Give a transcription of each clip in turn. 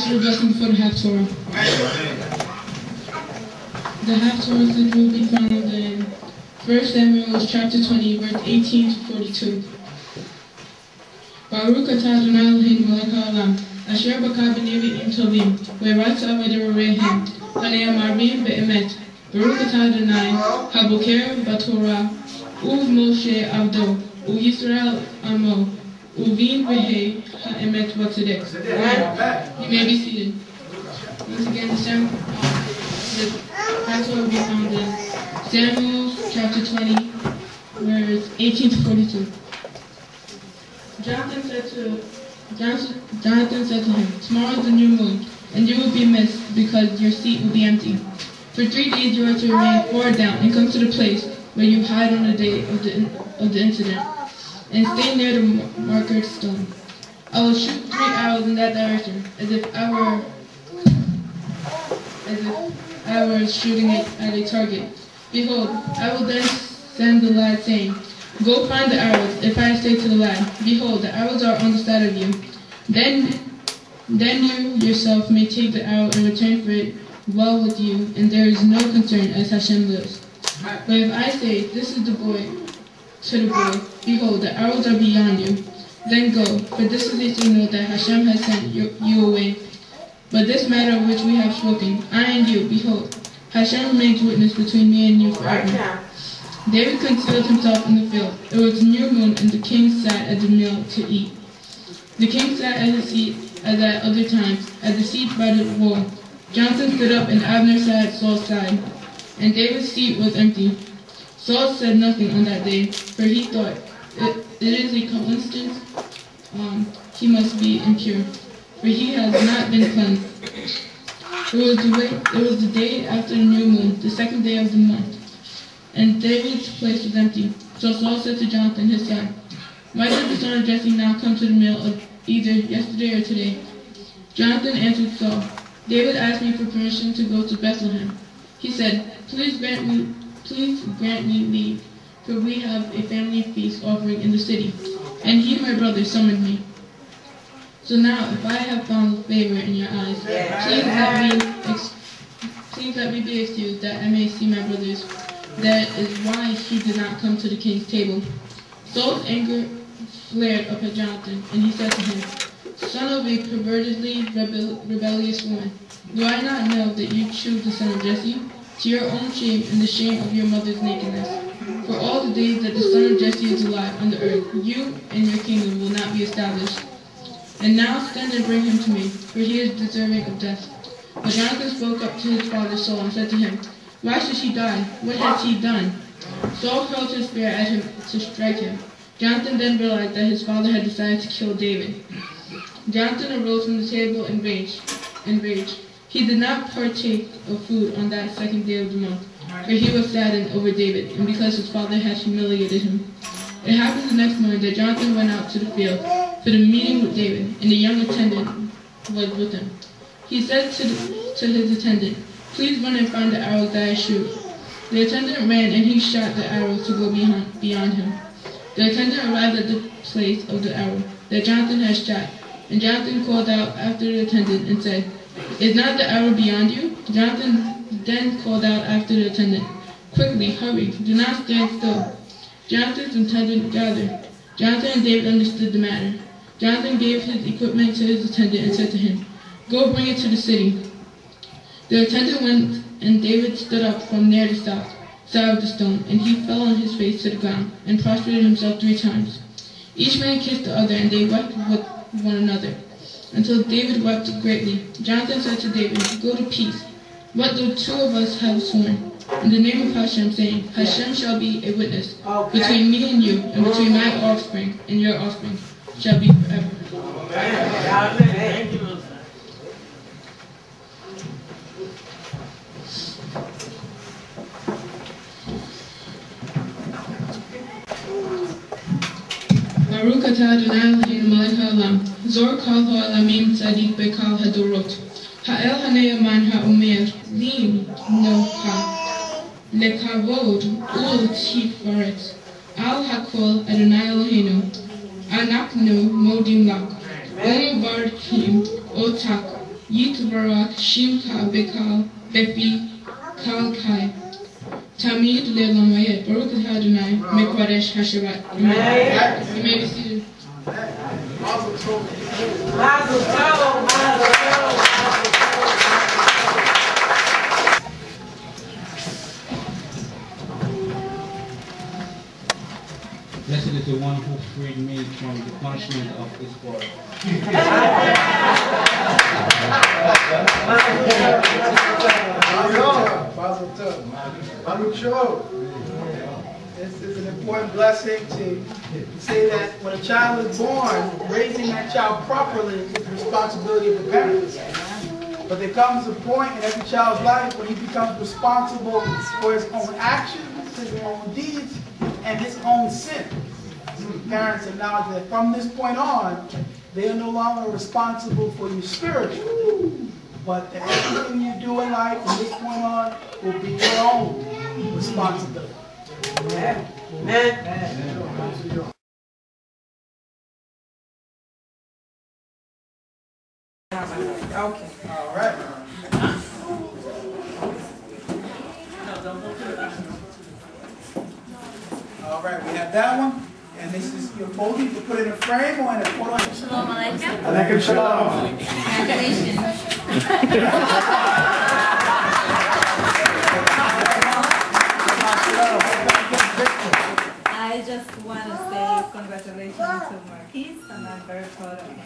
scripture lesson for the Haftorah. The Haftorah lesson will be found in 1 Samuel chapter 20, verse 18 to 42. Baruch atah Adonai Eloheinu melech haolam, asher baka b'nei tovim, ve'ratza v'devarehem, hane'amarim be'emet. Baruch atah Adonai, haboker b'torah, uv Moshe avdo, u'Yisrael amo, uvin v'hei ha'emet v'tzedek. You may be seated. Once again, the passage will be found in Samuel chapter 20, verse 18 to 42. Jonathan said to him, tomorrow is the new moon, and you will be missed because your seat will be empty. For 3 days you are to remain forward down and come to the place where you hide on the day of the incident, and stay near the marker stone. I will shoot 3 arrows in that direction, as if I were shooting it at a target. Behold, I will then send the lad, saying, go find the arrows. If I say to the lad, behold, the arrows are on the side of you, then you yourself may take the arrow and return for it well with you, and there is no concern as Hashem lives. But if I say, this is the boy, to the boy, behold, the arrows are beyond you, then go, for this is a signal that Hashem has sent you away. But this matter of which we have spoken, I and you, behold, Hashem remains witness between me and you forever. David concealed himself in the field. It was new moon, and the king sat at the meal to eat. The king sat at his seat, as at other times, at the seat by the wall. Jonathan stood up, and Abner sat at Saul's side, and David's seat was empty. Saul said nothing on that day, for he thought, it is a coincidence. He must be impure, for he has not been cleansed. It was the day after the new moon, the 2nd day of the month, and David's place was empty. So Saul said to Jonathan, his son, why did the son of Jesse now come to the meal of either yesterday or today? Jonathan answered Saul, David asked me for permission to go to Bethlehem. He said, please grant me leave, for we have a family feast offering in the city, and he, my brother, summoned me. So now, if I have found favor in your eyes, please let me be excused, that I may see my brothers. That is why he did not come to the king's table. Saul's anger flared up at Jonathan, and he said to him, son of a pervertedly rebellious woman, do I not know that you choose the son of Jesse? To your own shame and the shame of your mother's nakedness. For all the days that the son of Jesse is alive on the earth, you and your kingdom will not be established. And now stand and bring him to me, for he is deserving of death. But Jonathan spoke up to his father Saul and said to him, why should he die? What has he done? Saul hurled his spear at him to strike him. Jonathan then realized that his father had decided to kill David. Jonathan arose from the table in rage. He did not partake of food on that 2nd day of the month, for he was saddened over David, and because his father had humiliated him. It happened the next morning that Jonathan went out to the field for the meeting with David, and the young attendant was with him. He said to his attendant, please run and find the arrows that I shoot. The attendant ran, and he shot the arrows to go beyond him. The attendant arrived at the place of the arrow that Jonathan had shot, and Jonathan called out after the attendant and said, is not the arrow beyond you? Jonathan then called out after the attendant, quickly, hurry, do not stand still. Jonathan's attendant gathered. Jonathan and David understood the matter. Jonathan gave his equipment to his attendant and said to him, go bring it to the city. The attendant went, and David stood up from near the south side of the stone, and he fell on his face to the ground, and prostrated himself 3 times. Each man kissed the other, and they wept with one another, until David wept greatly. Jonathan said to David, go to peace. What though 2 of us have sworn, in the name of Hashem, saying, Hashem shall be a witness between me and you, and between my offspring and your offspring shall be forever. Amen. Baruch atah Adonai Eloheinu melech haolam, zor kol ha'olamim tzadik bekal hadorot. Ha'el ha'ne'eman ha'omer, li nocha, lekavod ul tifaret. Al hakol Adonai Eloheinu, anaknu modim lak. Omu barkim otak, Yitbarak, Shimka, Bekal, Befi, Kalkai. Tamid Lelamaya, Baruch Adonai, Mekwadesh Hashabat. Amen. You may be seated. Blessed is the one who freed me from the punishment of this world. This is an important blessing to say that when a child is born, raising that child properly is the responsibility of the parents. But there comes a point in every child's life when he becomes responsible for his own actions, his own deeds, and his own sin. Parents acknowledge that from this point on, they are no longer responsible for you spiritually, but that everything you do in life from this point on will be your own responsibility. Amen. Amen. Okay. All right. All right, we have that one. And this is your folder. You can put it in a frame or in a photo. Shalom Aleichem. Aleichem shalom. Congratulations. I just want to say congratulations to Marquise, and I'm very proud of him.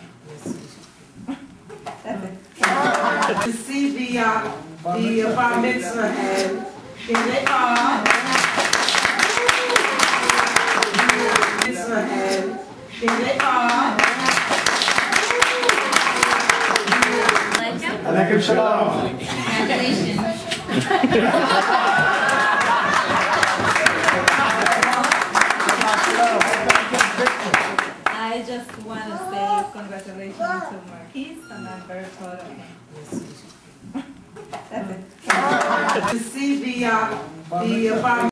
That's it. To see the bar mitzvah, and here they are. And here they are. Aleichem shalom. Congratulations. I just want to say congratulations to Marquise, and I'm very proud of him. That's it. To see the bar